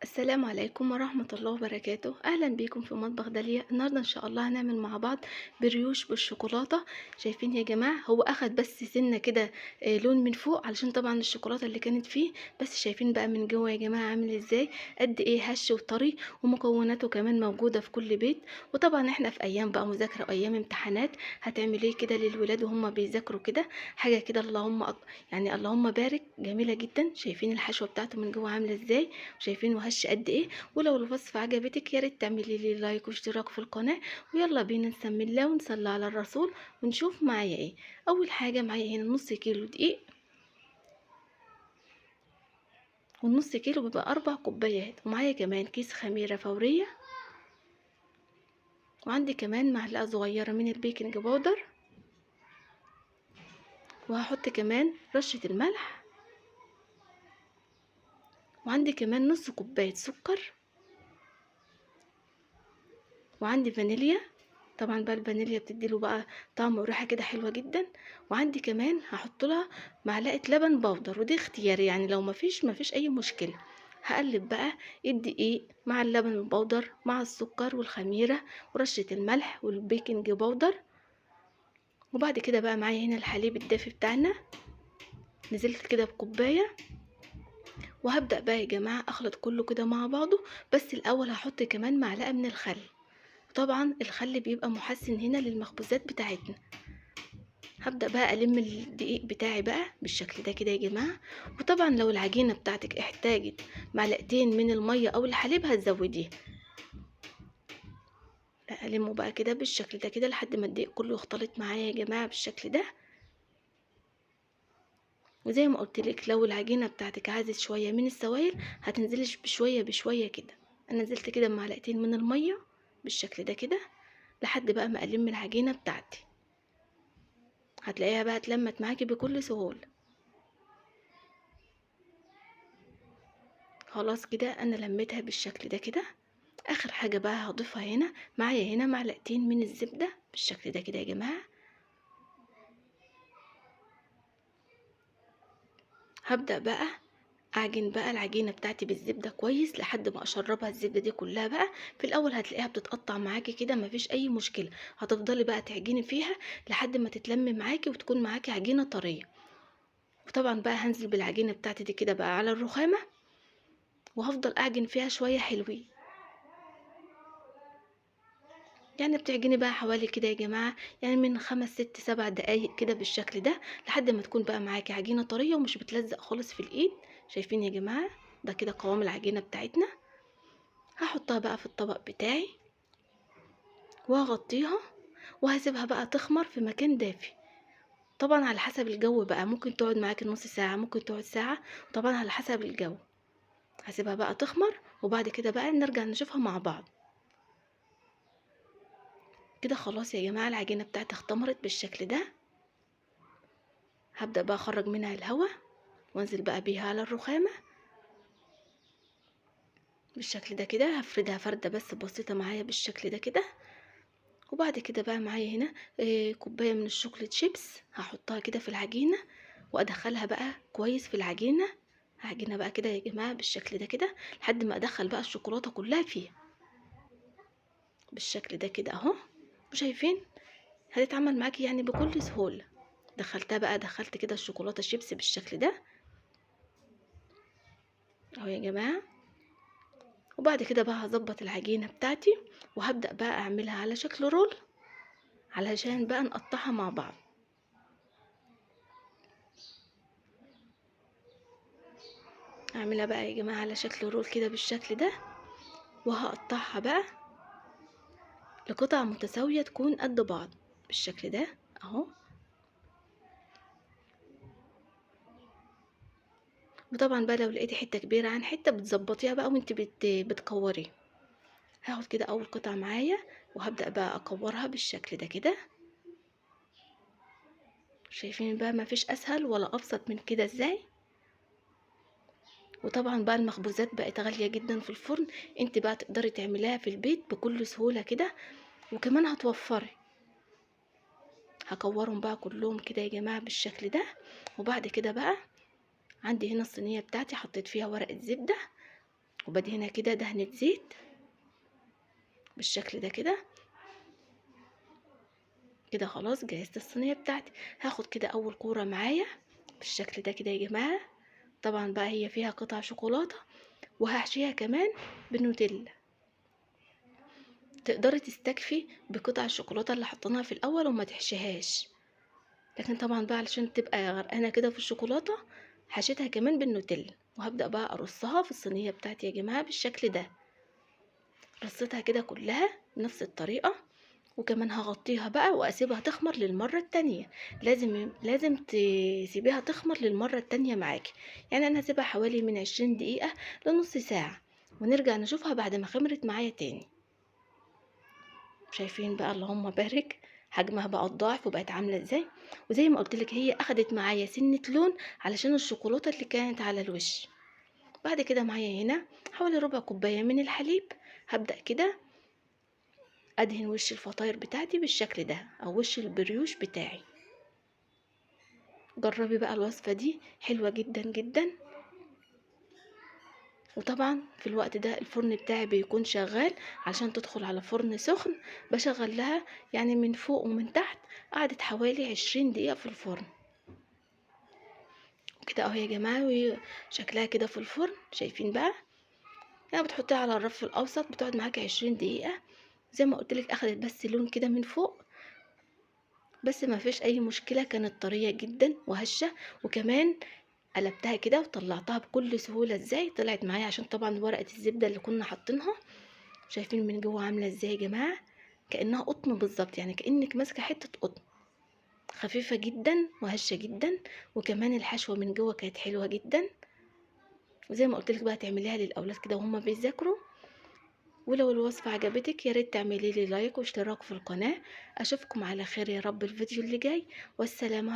السلام عليكم ورحمة الله وبركاته. أهلا بيكم في مطبخ داليا. النهاردة إن شاء الله هنعمل مع بعض بريوش بالشوكولاتة. شايفين يا جماعة، هو أخد بس سنة كده لون من فوق علشان طبعا الشوكولاتة اللي كانت فيه، بس شايفين بقى من جوه يا جماعة عامل ازاي، قد ايه هش وطري، ومكوناته كمان موجودة في كل بيت. وطبعا احنا في أيام بقى مذاكرة وأيام امتحانات، هتعمليه كده للولاد وهم بيذاكروا كده حاجة كده يعني اللهم بارك، جميلة جدا. شايفين الحشوة بتاعته من جوه عاملة ازاي، شايفين وهش قد ايه. ولو الوصفة عجبتك يا ريت تعملي لي لايك واشتراك في القناة. ويلا بينا نسمي الله ونصلي على الرسول ونشوف معايا ايه. اول حاجة معايا هنا نص كيلو دقيق، والنص كيلو بيبقى 4 كوبايات. ومعايا كمان كيس خميرة فورية، وعندي كمان معلقة صغيرة من البيكنج باودر، وهحط كمان رشة الملح، وعندي كمان نص كوباية سكر، وعندي فانيليا. طبعا بقى الفانيليا بتديله بقى طعم وريحه كده حلوه جدا. وعندي كمان هحط لها معلقه لبن بودر، ودي اختياري يعني، لو مفيش اي مشكله. هقلب بقى الدقيق مع اللبن البودر مع السكر والخميره ورشه الملح والبيكنج باودر. وبعد كده بقى معايا هنا الحليب الدافي بتاعنا، نزلت كده بكوبايه. وهبدأ بقى يا جماعه اخلط كله كده مع بعضه، بس الاول هحط كمان معلقه من الخل. طبعا الخل بيبقى محسن هنا للمخبوزات بتاعتنا. هبدأ بقى ألم الدقيق بتاعي بقى بالشكل ده كده يا جماعة. وطبعا لو العجينة بتاعتك احتاجت معلقتين من المية أو الحليب هتزوديها. لا، ألمه بقى كده بالشكل ده كده لحد ما الدقيق كله يختلط معايا يا جماعة بالشكل ده. وزي ما قلت لك، لو العجينة بتاعتك عايزة شوية من السوائل هتنزلي بشوية بشوية كده. أنا نزلت كده بمعلقتين من المية بالشكل ده كده لحد بقى ما ألم العجينة بتاعتي. هتلاقيها بقى اتلمت معاكي بكل سهولة. خلاص كده انا لميتها بالشكل ده كده. اخر حاجة بقى هضيفها هنا، معايا هنا معلقتين من الزبدة بالشكل ده كده يا جماعة. هبدأ بقى اعجن بقى العجينة بتاعتي بالزبدة كويس لحد ما اشربها الزبدة دي كلها بقى. في الاول هتلاقيها بتتقطع معاكي كده، مفيش اي مشكلة. هتفضلي بقى تعجني فيها لحد ما تتلم معاكي وتكون معاكي عجينة طرية. وطبعا بقى هنزل بالعجينة بتاعتي دي كده بقى على الرخامة، وهفضل اعجن فيها شوية حلوين. يعني بتعجني بقى حوالي كده يا جماعة، يعني من 5 6 7 دقايق كده بالشكل ده لحد ما تكون بقى معاكي عجينة طرية ومش بتلزق خالص في الايد. شايفين يا جماعة، ده كده قوام العجينة بتاعتنا. هحطها بقى في الطبق بتاعي وهغطيها، وهسيبها بقى تخمر في مكان دافي. طبعا على حسب الجو بقى، ممكن تقعد معاكي نص ساعة، ممكن تقعد ساعة، طبعا على حسب الجو. هسيبها بقى تخمر وبعد كده بقى نرجع نشوفها مع بعض. كده خلاص يا جماعة، العجينة بتاعتي اختمرت بالشكل ده. هبدأ بقى اخرج منها الهواء وانزل بقى بيها على الرخامة بالشكل ده كده. هفردها فردة بس بسيطة معايا بالشكل ده كده. وبعد كده بقى معايا هنا كوباية من الشوكولات شيبس، هحطها كده في العجينة وادخلها بقى كويس في العجينة. هعجنها بقى كده يا جماعة بالشكل ده كده لحد ما ادخل بقى الشوكولاتة كلها فيها بالشكل ده كده اهو. وشايفين هتتعمل معاكي يعني بكل سهولة. دخلتها بقى، دخلت كده الشوكولاتة الشيبس بالشكل ده اهو يا جماعة. وبعد كده بقى هظبط العجينة بتاعتي وهبدأ بقى اعملها على شكل رول علشان بقى نقطعها مع بعض. اعملها بقى يا جماعة على شكل رول كده بالشكل ده، وهقطعها بقى لقطع متساوية تكون قد بعض بالشكل ده اهو. وطبعا بقى لو لقيتي حتة كبيرة عن حتة بتظبطيها بقى وانت بتكوري. هاخد كده اول قطعة معايا وهبدأ بقى اكورها بالشكل ده كده. شايفين بقى مفيش اسهل ولا ابسط من كده ازاي. وطبعا بقى المخبوزات بقت غالية جدا في الفرن، انت بقى تقدري تعمليها في البيت بكل سهولة كده، وكمان هتوفري. هكورهم بقى كلهم كده يا جماعة بالشكل ده. وبعد كده بقى عندي هنا الصينية بتاعتي حطيت فيها ورقة زبدة، وبدهنها كده دهنة زيت بالشكل ده كده. كده خلاص جهزت الصينية بتاعتي. هاخد كده اول كورة معايا بالشكل ده كده يا جماعة. طبعا بقى هي فيها قطع شوكولاتة، وهحشيها كمان بالنوتيلا. تقدري تستكفي بقطع الشوكولاتة اللي حطيناها في الاول وما تحشيهاش، لكن طبعا بقى علشان تبقى غرقانة كده في الشوكولاتة حشيتها كمان بالنوتيلا. وهبدأ بقى ارصها في الصينية بتاعتي يا جماعة بالشكل ده. رصيتها كده كلها بنفس الطريقة، وكمان هغطيها بقى واسيبها تخمر للمرة التانية. لازم تسيبيها تخمر للمرة التانية معاكي. يعني انا هسيبها حوالي من 20 دقيقة لنص ساعة، ونرجع نشوفها بعد ما خمرت معايا تاني. شايفين بقى اللهم بارك حجمها بقى اتضاعف وبقت عاملة ازاي. وزي ما قلتلك هي اخدت معايا سنة لون علشان الشوكولاتة اللي كانت على الوش. بعد كده معايا هنا حوالي ربع كوباية من الحليب. هبدأ كده ادهن وش الفطاير بتاعتي بالشكل ده، او وش البريوش بتاعي. جربي بقى الوصفة دي حلوة جدا جدا. وطبعا في الوقت ده الفرن بتاعي بيكون شغال عشان تدخل على فرن سخن. بشغل لها يعني من فوق ومن تحت. قعدت حوالي 20 دقيقة في الفرن كده اهو يا جماعة. وهي شكلها كده في الفرن شايفين بقى. يعني بتحطيها على الرف الاوسط بتقعد معاكي 20 دقيقة. زي ما قلتلك اخدت بس لون كده من فوق، بس ما فيش اي مشكلة. كانت طرية جدا وهشة. وكمان قلبتها كده وطلعتها بكل سهولة. ازاي طلعت معايا؟ عشان طبعا ورقة الزبدة اللي كنا حاطينها. شايفين من جوه عاملة ازاي يا جماعة؟ كأنها قطن بالظبط، يعني كأنك ماسكة حتة قطن. خفيفة جدا وهشة جدا. وكمان الحشوة من جوه كانت حلوة جدا. وزي ما قلت لك بقى تعمليها للاولاد كده وهم بيذاكروا. ولو الوصفة عجبتك يا ريت تعملي لي لايك واشتراك في القناة. اشوفكم على خير يا رب الفيديو اللي جاي. والسلام عليكم.